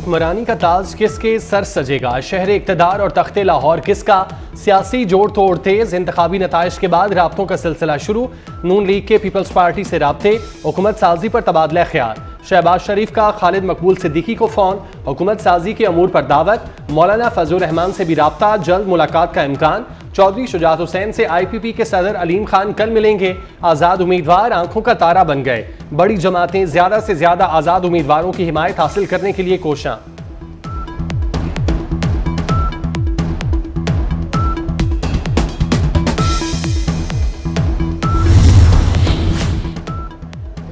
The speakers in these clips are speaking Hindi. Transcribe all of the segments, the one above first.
हुक्मरानी का ताज किसके सर सजेगा? शहर इक़्तिदार और तख्ते लाहौर किसका? सियासी जोड़ तोड़ तेज, इंतखाबी नताइज के बाद राब्तों का सिलसिला शुरू। नून लीग के पीपल्स पार्टी से राब्ते, हुकूमत साजी पर तबादला ख्याल। शहबाज शरीफ का खालिद मकबूल सिद्दीकी को फोन, हुकूमत साजी के अमूर पर दावत। मौलाना फजलुर रहमान से भी राब्ता, जल्द मुलाकात का इम्कान। चौधरी शुजात हुसैन से IPP के सदर अलीम खान कल मिलेंगे। आज़ाद उम्मीदवार आंखों का तारा बन गए। बड़ी जमातें ज्यादा से ज्यादा आज़ाद उम्मीदवारों की हिमायत हासिल करने के लिए कोशां।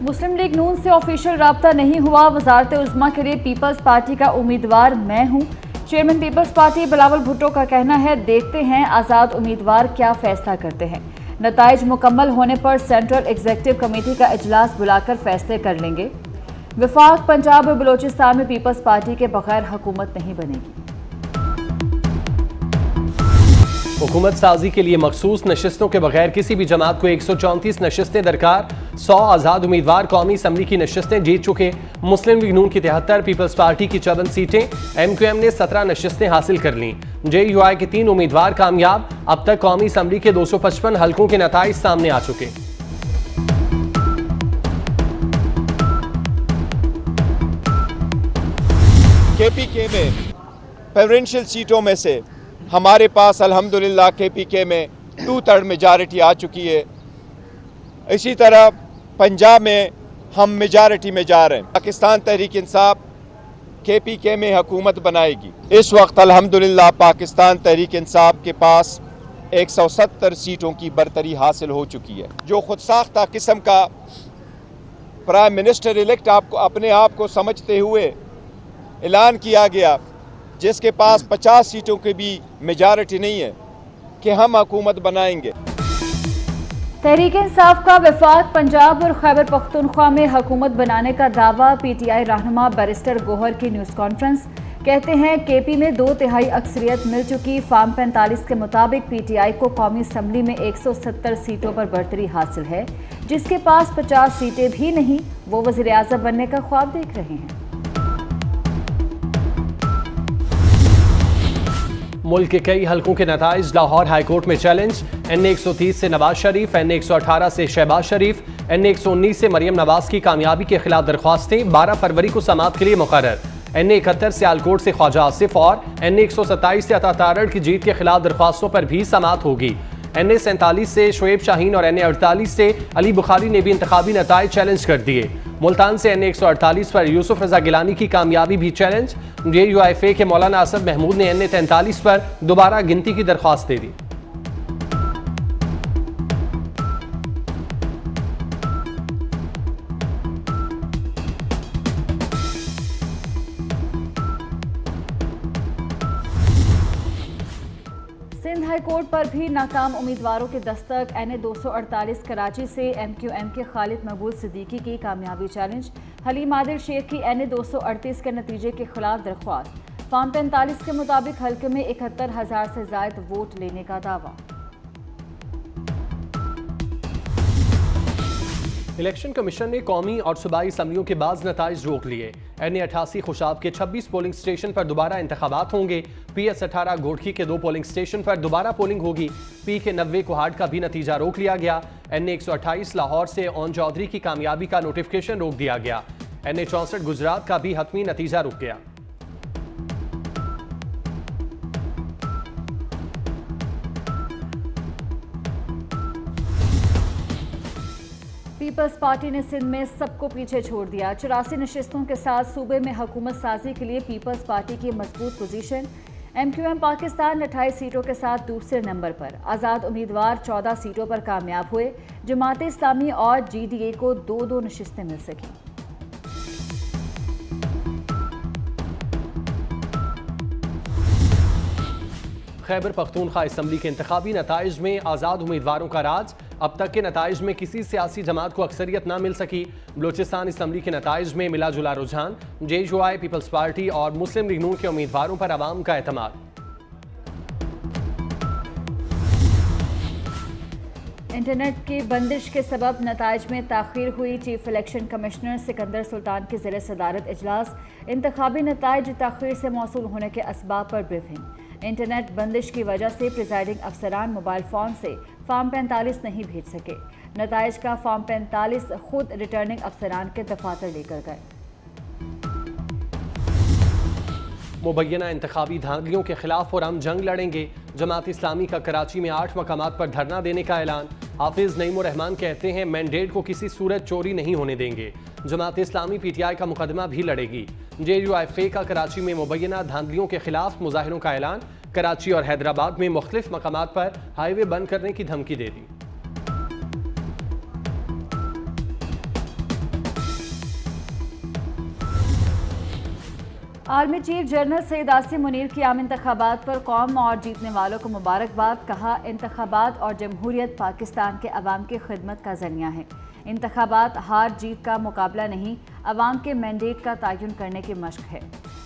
मुस्लिम लीग नून से ऑफिशियल राब्ता नहीं हुआ। वजारत उज़्मा के लिए पीपल्स पार्टी का उम्मीदवार मैं हूं। Chairman people's party Bilawal Bhutto का कहना है, देखते हैं आज़ाद उम्मीदवार क्या फैसला करते हैं। नताइज मुकम्मल होने पर सेंट्रल एग्जीक्यूटिव कमेटी का इजलास बुलाकर फैसले कर लेंगे। वफाक पंजाब और बलोचिस्तान में पीपल्स पार्टी के बगैर हुकूमत नहीं बनेगी। हुकूमत साजी के लिए मखसूस नशिस्तों के बगैर किसी भी जमात को 134 नशिस्तें दरकार। 100 आज़ाद उम्मीदवार कौमी असम्बली की नशिस्तें जीत चुके। मुस्लिम लीग नून की 73, पीपल्स पार्टी की 54 सीटें, MQM ने 17 नशिस्तें हासिल कर लीं। JUI के 3 उम्मीदवार कामयाब। अब तक कौमी असम्बली के 255 हल्कों के नताइज सामने आ चुके। KPK में प्रेफरेंशियल सीटों में से हमारे पास अल्हम्दुलिल्लाह KPK में 2/3 मेजॉरिटी आ चुकी है। इसी तरह पंजाब में हम मेजॉरिटी में जा रहे हैं। पाकिस्तान तहरीक इंसाफ KPK में हुकूमत बनाएगी। इस वक्त अल्हम्दुलिल्लाह पाकिस्तान तहरीक इंसाफ के पास 170 सीटों की बरतरी हासिल हो चुकी है। जो खुद साख्ता किस्म का प्राइम मिनिस्टर इलेक्ट आपको अपने आप को समझते हुए ऐलान किया गया, जिसके पास 50 सीटों की भी मेजॉरिटी नहीं है, कि हम हुकूमत बनाएंगे। तहरीक इंसाफ का वफाक पंजाब और खैबर पख्तूनख्वा में हुकूमत बनाने का दावा। PTI रहनुमा बैरिस्टर गोहर की न्यूज़ कॉन्फ्रेंस। कहते हैं KP में 2/3 अक्सरियत मिल चुकी। फार्म 45 के मुताबिक PTI को कौमी असम्बली में 170 सीटों पर बरतरी हासिल है। जिसके पास 50 सीटें भी नहीं, वो वज़ीर आज़म बनने का ख्वाब देख रहे हैं। मुल्क के कई हल्कों के नताइज लाहौर हाईकोर्ट में चैलेंज। NA 130 से नवाज शरीफ, NA 118 से शहबाज शरीफ, NA 119 से मरियम नवाज की कामयाबी के खिलाफ दरख्वास्तें 12 फरवरी को समाअत के लिए मुकर्रर। NA 71 से आलकोट से ख्वाजा आसिफ और NA 127 से अता तारड़ की जीत के खिलाफ दरख्वास्तों पर भी समाअत होगी। NA 47 से शुएब शाहीन और NA 48 से अली बुखारी ने भी इंतखाबी नताइज चैलेंज कर दिए। मुल्तान से NA 148 पर यूसुफ रजा गिलानी की कामयाबी भी चैलेंज। JUIFA के मौलाना असद महमूद ने NA 43 पर दोबारा गिनती की दरख्वास्त दे दी। सिंध हाई कोर्ट पर भी नाकाम उम्मीदवारों के दस्तक। NA 248 कराची से MQM के खालिद मकबूल सिद्दीकी की कामयाबी चैलेंज। हलीम आदिल शेख की NA 238 के नतीजे के खिलाफ दरख्वास्त। फार्म 45 के मुताबिक हल्के में 71,000 से ज्यादा वोट लेने का दावा। इलेक्शन कमीशन ने कौमी और सूबाई असम्बलियों के बाज़ नताइज रोक लिए। NA 88 खुशाब के 26 पोलिंग स्टेशन पर दोबारा इंतखाबात होंगे। PS 18 घोड़की के 2 पोलिंग स्टेशन पर दोबारा पोलिंग होगी। PK 90 कोहाट का भी नतीजा रोक लिया गया। NA 128 लाहौर से ओन चौधरी की कामयाबी का नोटिफिकेशन रोक दिया गया। NA 64 गुजरात का भी हतमी नतीजा रुक गया। पीपल्स पार्टी ने सिंध में सबको पीछे छोड़ दिया। 84 नशिस्तों के साथ सूबे में हुकूमत साजी के लिए पीपल्स पार्टी की मजबूत पोजीशन। MQM पाकिस्तान 28 सीटों के साथ दूसरे नंबर पर। आज़ाद उम्मीदवार 14 सीटों पर कामयाब हुए। जमात इस्लामी और GDA को 2-2 नशिस्तें मिल सकी। खैबर पख्तूनख्वा असम्बली के इंतखाबी नताइज में आज़ाद उम्मीदवारों का राज। अब तक के नताइज में किसी सियासी जमात को अक्सरियत न मिल सकी। बलोचिस्तान असम्बली के नताइज में मिला जुला रुझान। JUI, पीपल्स पार्टी और मुस्लिम लीग नून के उम्मीदवारों पर आवाम का एतमाद। इंटरनेट की बंदिश के सबब नताइज में ताख़ीर हुई। Chief election commissioner Sikandar Sultan के ज़ेर सदारत इजलास। इंतखाबी नताइज ताख़ीर से मौसूल होने के असबाब पर ब्रीफिंग। इंटरनेट बंदिश की वजह से प्रिजाइडिंग अफसरान मोबाइल फ़ोन से फॉर्म 45 नहीं भेज सके। नताइज का फॉर्म 45 खुद रिटर्निंग अफसरान के दफातर लेकर गए। मुबैना इंतखाबी धांधलियों के खिलाफ पुरअमन जंग लड़ेंगे। जमात इस्लामी का कराची में 8 मकामात पर धरना देने का ऐलान। हाफिज नईमुर रहमान कहते हैं मैंडेट को किसी सूरत चोरी नहीं होने देंगे। जमात इस्लामी PTI का मुकदमा भी लड़ेगी। JUIFA का कराची में मुबैना धांधलियों के खिलाफ मुजाहिरों का ऐलान। कराची और हैदराबाद में मुख्तलिफ मकामात पर हाईवे बंद करने की धमकी दे दी। Army chief general Syed Asim Munir की आम इंतखाबात पर कौम और जीतने वालों को मुबारकबाद। कहा इंतखाबात और जमहूरियत पाकिस्तान के अवाम की खिदमत का जरिया है। इंतखाबात हार जीत का मुकाबला नहीं, अवाम के मैंडेट का तयन करने की मशक है।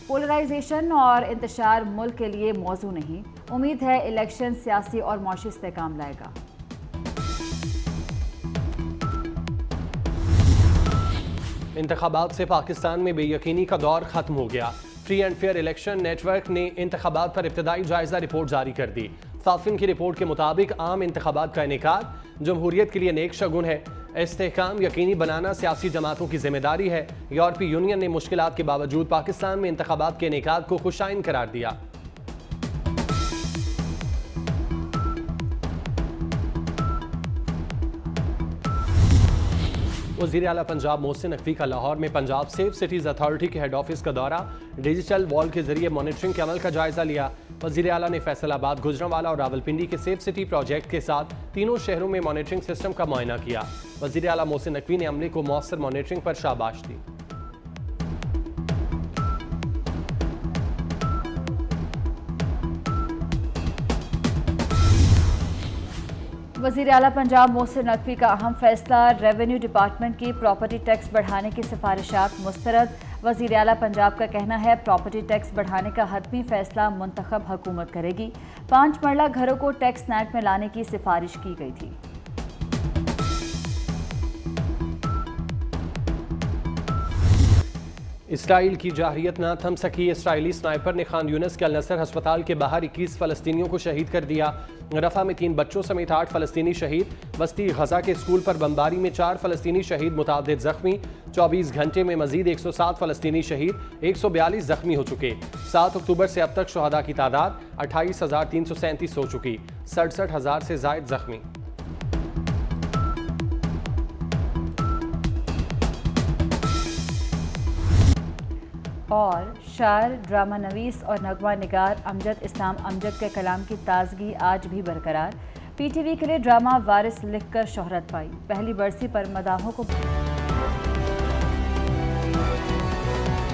पोलराइजेशन और इंतशार मुल्क के लिए मौजू नहीं। उम्मीद है इलेक्शन सियासी और मौशी इस्तेकाम लाएगा। इंतखाबात से पाकिस्तान में बेयकीनी का दौर खत्म हो गया। Free and fair election network ने इंतखाबात पर इब्तदाई जायजा रिपोर्ट जारी कर दी। साफिन की रिपोर्ट के मुताबिक आम इंतखाबात का इनेकाद जमहूरियत के लिए नेक शगुन है। इस्तेहकाम यकीनी बनाना सियासी जमातों की जिम्मेदारी है। यूरोपीय यूनियन ने मुश्किलात के बावजूद पाकिस्तान में इंतखाबात के इनेकाद को खुशाइन करार दिया। वज़ीर आला पंजाब मोहसिन नकवी का लाहौर में पंजाब सेफ सिटीज़ अथॉरिटी के हेड ऑफिस का दौरा। डिजिटल वॉल के जरिए मॉनिटरिंग के अमल का जायजा लिया। वज़ीर आला ने फैसलाबाद, गुजरांवाला और रावलपिंडी के सेफ सिटी प्रोजेक्ट के साथ तीनों शहरों में मॉनिटरिंग सिस्टम का मुआयना किया। वज़ीर आला मोहसिन नकवी ने अमले को मौसर मॉनिटरिंग पर शाबाश दी। वज़ीर आला पंजाब मोहसिन नकवी का अहम फैसला। रेवेन्यू डिपार्टमेंट की प्रॉपर्टी टैक्स बढ़ाने की सिफारिशात मुस्तरद। वज़ीर आला पंजाब का कहना है प्रॉपर्टी टैक्स बढ़ाने का हतमी फैसला मुंतखब हुकूमत करेगी। 5 मरला घरों को टैक्स नेट में लाने की सिफारिश की गई थी। इसराइल की जाहिरियत ना थम सकी। इसराइली स्नाइपर ने खान यूनिस के अल नसर अस्पताल के बाहर 21 फ़लस्तीनियों को शहीद कर दिया। रफ़ा में 3 बच्चों समेत 8 फ़लस्तीनी शहीद। वस्ती गजा के स्कूल पर बमबारी में 4 फ़लस्तीनी शहीद, मुतादिद ज़ख्मी। 24 घंटे में मजीद 107 फ़लस्तीनी शहीद, 142 ज़ख्मी हो चुके। 7 अक्टूबर से अब तक शुहदा की तादाद 28,337 हो चुकी। 67,000 से ज़ायद ज़ख्मी। और शायर, ड्रामा नवीस और नगमा निगार अमजद इस्लाम अमजद के कलाम की ताजगी आज भी बरकरार। PTV के लिए ड्रामा वारिस लिखकर शोहरत पाई। पहली बरसी पर मदाहों को